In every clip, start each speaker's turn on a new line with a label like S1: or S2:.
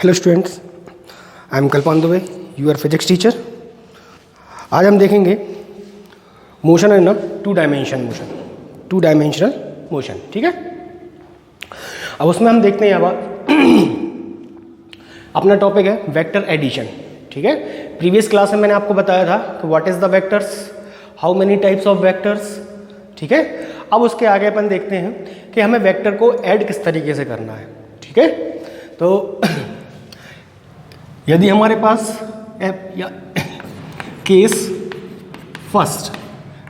S1: Hello students, I am Kalpana Dubey, your physics teacher. आज हम देखेंगे motion in two dimensional motion. ठीक है, अब उसमें हम देखते हैं अब अपना टॉपिक है वेक्टर एडिशन। ठीक है, प्रीवियस क्लास में मैंने आपको बताया था कि what is the vectors, how many types of vectors. ठीक है, अब उसके आगे अपन देखते हैं कि हमें वेक्टर को ऐड किस तरीके से करना है। ठीक है, तो यदि हमारे पास केस फर्स्ट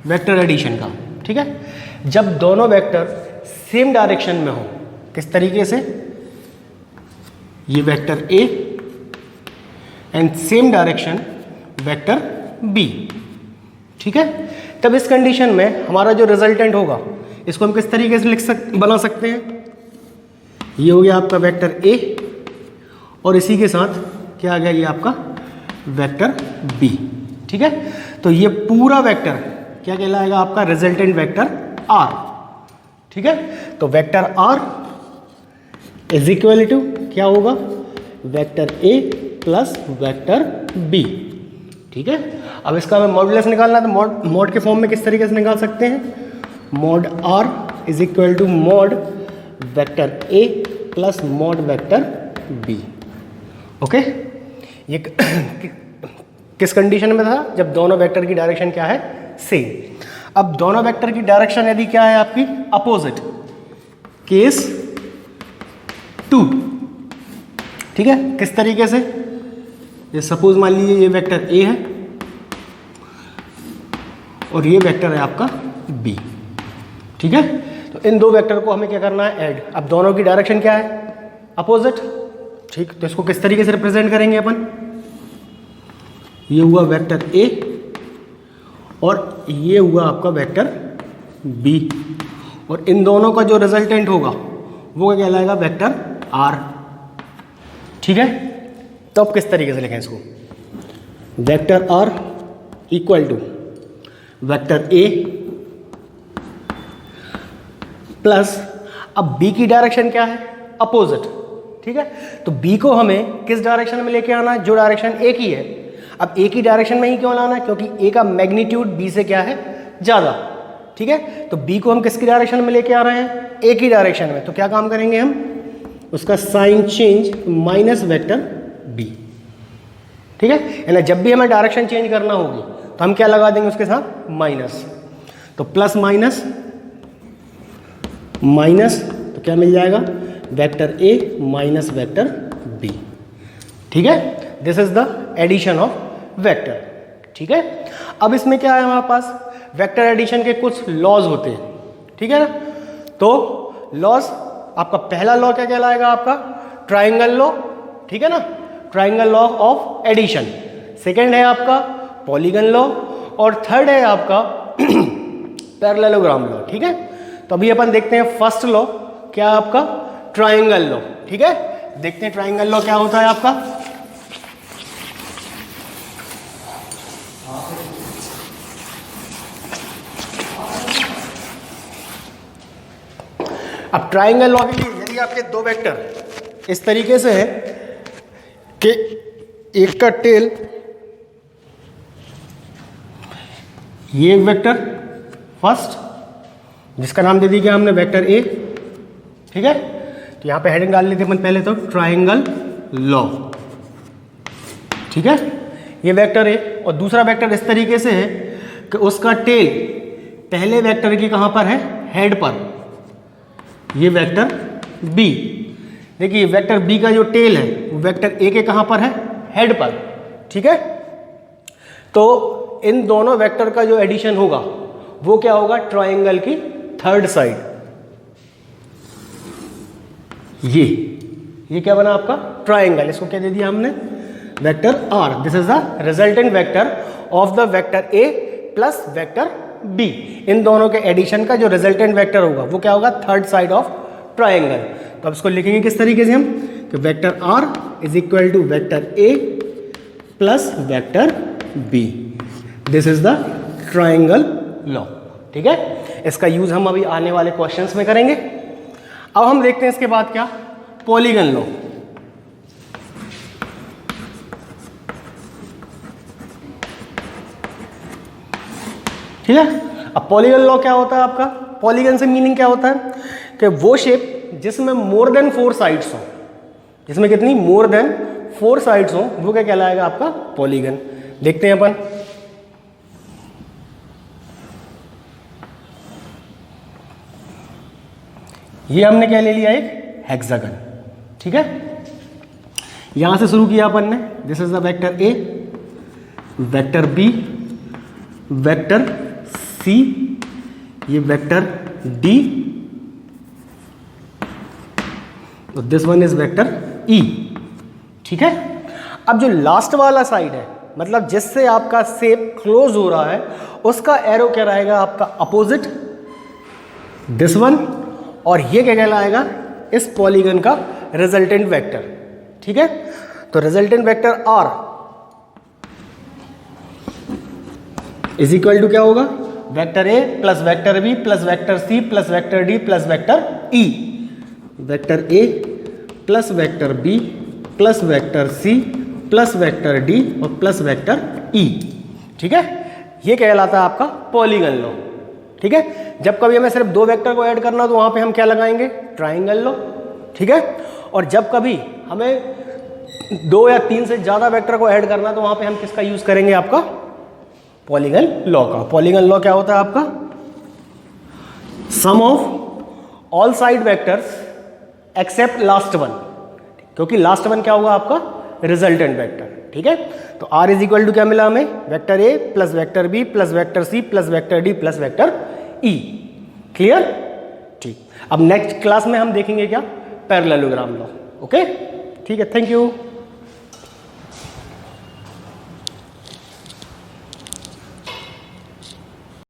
S1: वेक्टर एडिशन का, ठीक है, जब दोनों वेक्टर सेम डायरेक्शन में हो, किस तरीके से, ये vector A and same direction vector B. ठीक है, तब इस कंडीशन में हमारा जो रिजल्टेंट होगा इसको हम किस तरीके से बना सकते हैं। ये हो गया आपका वेक्टर ए और इसी के साथ क्या आ गया, ये आपका वेक्टर बी। ठीक है, तो ये पूरा वेक्टर क्या कहलाएगा, आपका रिजल्टेंट वेक्टर आर। ठीक है, तो vector R is equal to क्या होगा, vector A plus vector B. ठीक है, अब इसका हमें मॉडुलस निकालना है, तो मॉड के फॉर्म में किस तरीके से निकाल सकते हैं, mod R is equal to mod vector A plus mod vector B. Okay, ये किस कंडीशन में था, जब दोनों वेक्टर की डायरेक्शन क्या है, सेम। अब दोनों वेक्टर की डायरेक्शन यदि क्या है आपकी अपोजिट, केस 2। ठीक है, किस तरीके से, ये सपोज मान लीजिए ये वेक्टर ए है और ये वेक्टर है आपका बी। ठीक है, तो इन दो वेक्टर को हमें क्या करना है, ऐड। अब दोनों की डायरेक्शन क्या है, अपोजिट। ठीक, तो इसको किस तरीके से रिप्रेजेंट करेंगे अपन, ये हुआ वेक्टर ए और ये हुआ आपका वेक्टर बी, और इन दोनों का जो रिजल्टेंट होगा वो क्या कहलाएगा, वेक्टर आर। ठीक है, तो अब किस तरीके से लिखें इसको, vector R equal to vector A plus, अब बी की डायरेक्शन क्या है, अपोजिट। ठीक है, तो बी को हमें किस डायरेक्शन में लेके आना है, जो डायरेक्शन ए की है। अब ए की डायरेक्शन में ही क्यों लाना है, क्योंकि ए का मैग्नीट्यूड बी से क्या है, ज़्यादा। ठीक है, तो बी को हम किसकी डायरेक्शन में लेके आ रहे हैं, ए की डायरेक्शन में। तो क्या काम करेंगे हम, उसका sign change minus vector B. ठीक है, यानी जब भी हमें डायरेक्शन चेंज करना होगी तो हम क्या लगा देंगे उसके साथ, माइनस। तो प्लस माइनस माइनस, तो क्या मिल जाएगा, vector A minus vector B. ठीक है, this is the addition of vector. ठीक है, अब इसमें क्या है हमारे पास, वेक्टर एडिशन के कुछ लॉज होते हैं। ठीक है ना, तो लॉज, आपका पहला लॉ क्या कहलाएगा, आपका ट्राइंगल लॉ। ठीक है ना, triangle law of addition. Second है आपका पॉलीगन लॉ, और थर्ड है आपका पैरेललोग्राम लॉ। ठीक है, तो अभी अपन देखते हैं फर्स्ट लॉ क्या है आपका, ट्राइंगल लॉ। ठीक है, देखते हैं ट्राइंगल लॉ क्या होता है आपका। अब ट्राइंगल लॉ के लिए यदि आपके दो वेक्टर इस तरीके से है कि एक का टेल, ये एक वेक्टर फर्स्ट जिसका नाम दे दिया हमने वेक्टर ए। ठीक है, तो यहां पे हेडिंग डाल लेते अपन पहले, तो ट्राइंगल लॉ। ठीक है, ये वेक्टर ए, और दूसरा वेक्टर इस तरीके से है कि उसका टेल पहले वेक्टर की कहां पर है, हेड पर। ये वेक्टर बी, देखिए वेक्टर बी का जो टेल है वो वेक्टर ए के कहां पर है, हेड पर। ठीक है, तो इन दोनों वेक्टर का जो एडिशन होगा वो क्या होगा, ट्राइंगल की थर्ड साइड। ये क्या बना आपका, ट्राइंगल। इसको क्या दे दिया हमने, vector R. This is the resultant vector of the vector A plus vector B. इन दोनों के एडिशन का जो रिजल्टेंट वेक्टर होगा वो क्या होगा, थर्ड साइड ऑफ ट्राइंगल। तो अब इसको लिखेंगे किस तरीके से हम, कि vector R is equal to vector A plus vector B. This is the triangle law. ठीक है, इसका यूज हम अभी आने वाले क्वेश्चंस में करेंगे। अब हम देखते हैं इसके बाद क्या, पॉलीगन लॉ। ठीक है। अब पॉलीगन लॉ क्या होता है आपका, पॉलीगन से मीनिंग क्या होता है कि वो शेप जिसमें मोर देन 4 साइड्स हो, जिसमें कितनी, मोर देन 4 साइड्स हो, वो क्या कहलाएगा आपका, पॉलीगन। देखते हैं अपन, ये हमने क्या ले लिया, एक हेक्सागन, ठीक है। यहां से शुरू किया अपन ने, this is the vector A, vector B, vector C, ये वेक्टर डी, तो this one is vector E, ठीक है। अब जो लास्ट वाला साइड है, मतलब जिससे आपका शेप क्लोज हो रहा है, उसका एरो क्या रहेगा आपका, अपोजिट, दिस वन, और ये क्या कहलाएगा, इस पॉलीगन का रिजल्टेंट वेक्टर, ठीक है। तो resultant vector R is equal to क्या होगा, vector A plus vector B plus vector C plus vector D plus vector E, vector A plus vector B plus vector C plus vector D और plus vector E, ठीक है। ये कहलाता है आपका polygon law, ठीक है। जब कभी हमें सिर्फ 2 वेक्टर को ऐड करना हो तो वहां पे हम क्या लगाएंगे, ट्राइंगल लॉ, ठीक है। और जब कभी हमें 2 या 3 से ज्यादा वेक्टर को ऐड करना तो वहां पे हम किसका यूज करेंगे, आपका पॉलीगन लॉ का। पॉलीगन लॉ क्या होता है आपका, sum of all side vectors except last one, क्योंकि लास्ट वन क्या होगा आपका, रिजल्टेंट वेक्टर, ठीक है। तो आर इज इक्वल टू क्या मिला हमें, vector A plus vector B plus vector C plus vector D plus vector E, clear, ठीक। अब नेक्स्ट क्लास में हम देखेंगे क्या, पैरेललोग्राम लॉ, ओके, ठीक है, थैंक यू।